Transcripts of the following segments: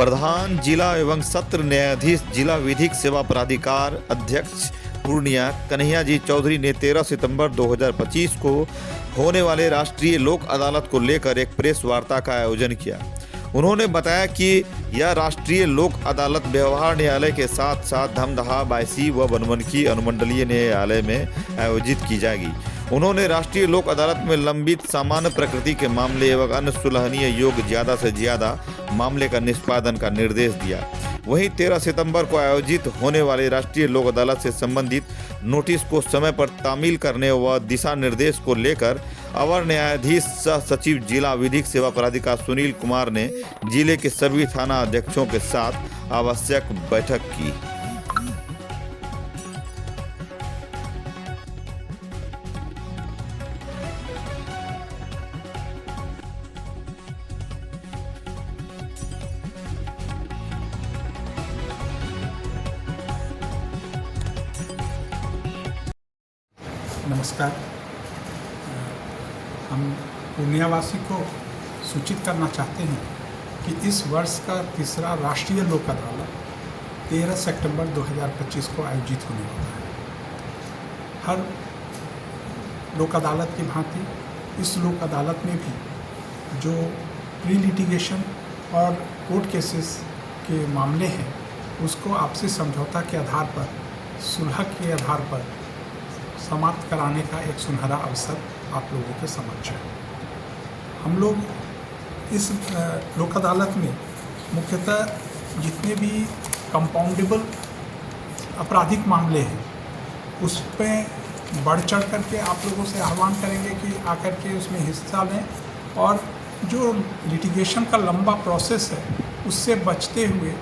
प्रधान जिला एवं सत्र न्यायाधीश जिला विधिक सेवा प्राधिकार अध्यक्ष पूर्णिया कन्हैया जी चौधरी ने 13 सितंबर 2025 को होने वाले राष्ट्रीय लोक अदालत को लेकर एक प्रेस वार्ता का आयोजन किया। उन्होंने बताया कि यह राष्ट्रीय लोक अदालत व्यवहार न्यायालय के साथ साथ धमदाहा, बायसी व बनमनखी अनुमंडलीय न्यायालय में आयोजित की जाएगी। उन्होंने राष्ट्रीय लोक अदालत में लंबित सामान्य प्रकृति के मामले एवं अन्य सुलहनीय योग्य ज़्यादा से ज़्यादा मामले का निष्पादन का निर्देश दिया। वहीं 13 सितंबर को आयोजित होने वाले राष्ट्रीय लोक अदालत से संबंधित नोटिस को समय पर तामील करने व दिशा निर्देश को लेकर अवर न्यायाधीश सह सचिव जिला विधिक सेवा प्राधिकार सुनील कुमार ने जिले के सभी थाना अध्यक्षों के साथ आवश्यक बैठक की। नमस्कार। हम पूर्णियावासी को सूचित करना चाहते हैं कि इस वर्ष का तीसरा राष्ट्रीय लोक अदालत 13 सितंबर 2025 को आयोजित होने वाला है। हर लोक अदालत की भांति इस लोक अदालत में भी जो प्री लिटिगेशन और कोर्ट केसेस के मामले हैं उसको आपसी समझौता के आधार पर, सुलह के आधार पर समाप्त कराने का एक सुनहरा अवसर आप लोगों के समक्ष है। हम लोग इस लोक अदालत में मुख्यतः जितने भी कंपाउंडेबल आपराधिक मामले हैं उस पर बढ़ चढ़ करके आप लोगों से आह्वान करेंगे कि आकर के उसमें हिस्सा लें और जो लिटिगेशन का लंबा प्रोसेस है उससे बचते हुए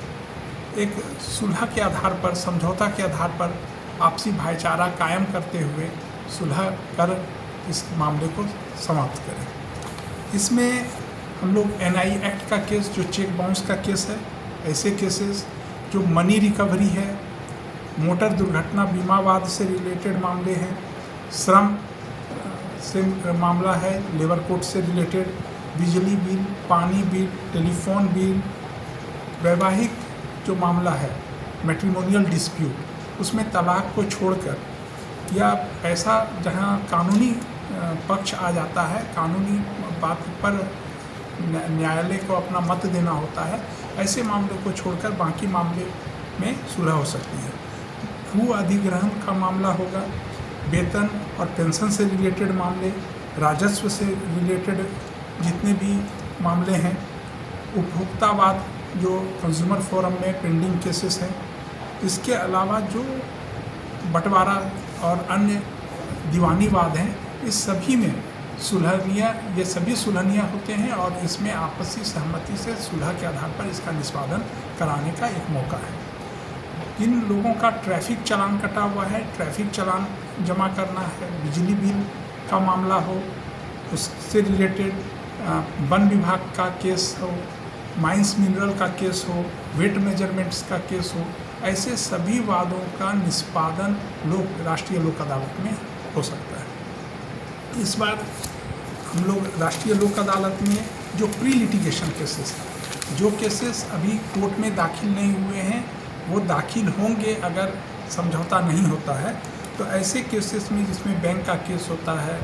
एक सुलह के आधार पर, समझौता के आधार पर आपसी भाईचारा कायम करते हुए सुलह कर इस मामले को समाप्त करें। इसमें हम लोग NI एक्ट का केस, जो चेक बाउंस का केस है, ऐसे केसेस जो मनी रिकवरी है, मोटर दुर्घटना बीमावाद से रिलेटेड मामले हैं, श्रम से मामला है, लेबर कोड से रिलेटेड, बिजली बिल, पानी बिल, टेलीफोन बिल, वैवाहिक जो मामला है, मैट्रिमोनियल डिस्प्यूट, उसमें तलाक को छोड़कर या ऐसा जहां कानूनी पक्ष आ जाता है, कानूनी बात पर न्यायालय को अपना मत देना होता है, ऐसे मामलों को छोड़कर बाकी मामले में सुलह हो सकती है। भू अधिग्रहण का मामला होगा, वेतन और पेंशन से रिलेटेड मामले, राजस्व से रिलेटेड जितने भी मामले हैं, उपभोक्तावाद जो कंज्यूमर फोरम में पेंडिंग केसेस हैं, इसके अलावा जो बंटवारा और अन्य दीवानीवाद हैं, इस सभी में ये सभी सुलहनीय होते हैं और इसमें आपसी सहमति से सुलह के आधार पर इसका निष्पादन कराने का एक मौका है। जिन लोगों का ट्रैफिक चालान कटा हुआ है, ट्रैफिक चालान जमा करना है, बिजली बिल का मामला हो, उससे रिलेटेड वन विभाग का केस हो, माइंस मिनरल का केस हो, वेट मेजरमेंट्स का केस हो, ऐसे सभी वादों का निष्पादन राष्ट्रीय लोक अदालत में हो सकता है। इस बार हम लोग राष्ट्रीय लोक अदालत में जो प्री लिटिगेशन केसेस हैं, जो केसेस अभी कोर्ट में दाखिल नहीं हुए हैं, वो दाखिल होंगे अगर समझौता नहीं होता है, तो ऐसे केसेस में जिसमें बैंक का केस होता है,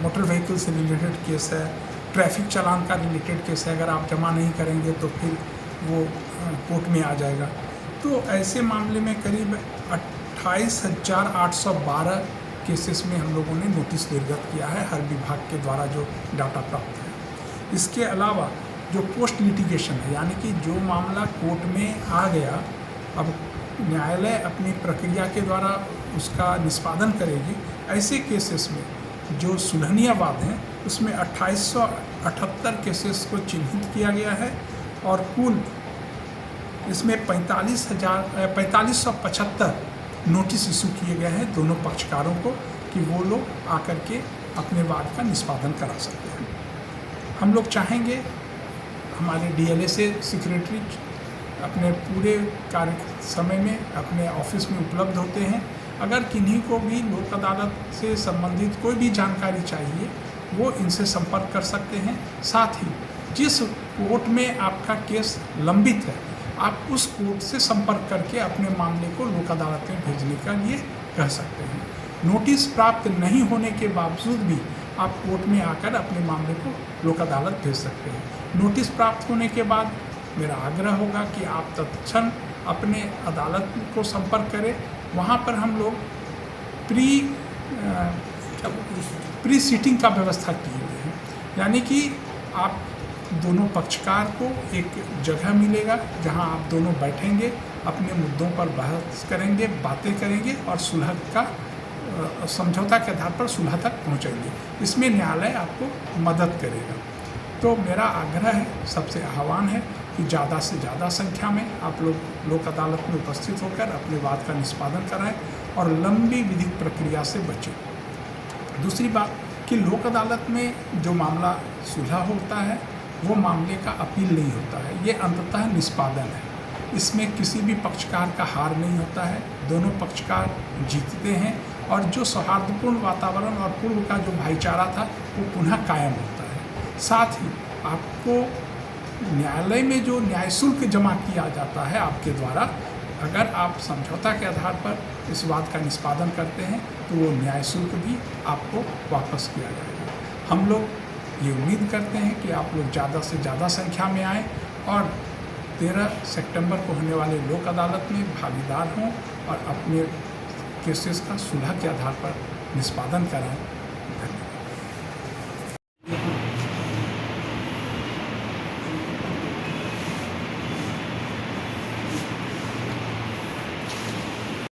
मोटर व्हीकल से रिलेटेड केस है, ट्रैफिक चालान का रिलेटेड केस है, अगर आप जमा नहीं करेंगे तो फिर वो कोर्ट में आ जाएगा। तो ऐसे मामले में करीब 28,812 केसेस में हम लोगों ने नोटिस निर्गत किया है, हर विभाग के द्वारा जो डाटा प्राप्त है। इसके अलावा जो पोस्ट लिटिगेशन है, यानी कि जो मामला कोर्ट में आ गया, अब न्यायालय अपनी प्रक्रिया के द्वारा उसका निष्पादन करेगी, ऐसे केसेस में जो सुलहनीय वाद हैं उसमें 2878 केसेस को चिन्हित किया गया है और कुल इसमें 4575 नोटिस इशू किए गए हैं दोनों पक्षकारों को कि वो लोग आकर के अपने वाद का निष्पादन करा सकते हैं। हम लोग चाहेंगे, हमारे DLA से सेक्रेटरी अपने पूरे कार्य समय में अपने ऑफिस में उपलब्ध होते हैं। अगर किन्हीं को भी लोक अदालत से संबंधित कोई भी जानकारी चाहिए वो इनसे संपर्क कर सकते हैं। साथ ही जिस कोर्ट में आपका केस लंबित है, आप उस कोर्ट से संपर्क करके अपने मामले को लोक अदालत में भेजने के लिए कह सकते हैं। नोटिस प्राप्त नहीं होने के बावजूद भी आप कोर्ट में आकर अपने मामले को लोक अदालत भेज सकते हैं। नोटिस प्राप्त होने के बाद मेरा आग्रह होगा कि आप तत्क्षण अपने अदालत को संपर्क करें। वहाँ पर हम लोग प्री सीटिंग का व्यवस्था किए हुए हैं, यानी कि आप दोनों पक्षकार को एक जगह मिलेगा जहां आप दोनों बैठेंगे, अपने मुद्दों पर बहस करेंगे, बातें करेंगे और सुलह का समझौता के आधार पर सुलह तक पहुंचेंगे। इसमें न्यायालय आपको मदद करेगा। तो मेरा आग्रह है, सबसे आह्वान है कि ज़्यादा से ज़्यादा संख्या में आप लोग लोक अदालत में उपस्थित होकर अपने वाद का निष्पादन कराएं और लंबी विधिक प्रक्रिया से बचें। दूसरी बात कि लोक अदालत में जो मामला सुलह होता है वो मामले का अपील नहीं होता है, ये अंततः निष्पादन है। इसमें किसी भी पक्षकार का हार नहीं होता है, दोनों पक्षकार जीतते हैं और जो सौहार्दपूर्ण वातावरण और पूर्व का जो भाईचारा था वो पुनः कायम होता है। साथ ही आपको न्यायालय में जो न्याय शुल्क जमा किया जाता है आपके द्वारा, अगर आप समझौता के आधार पर इस वाद का निष्पादन करते हैं तो वो न्याय शुल्क भी आपको वापस किया जाएगा। हम लोग ये उम्मीद करते हैं कि आप लोग ज़्यादा से ज़्यादा संख्या में आएँ और 13 सितंबर को होने वाले लोक अदालत में भागीदार हों और अपने केसेस का सुलह के आधार पर निष्पादन कराएं।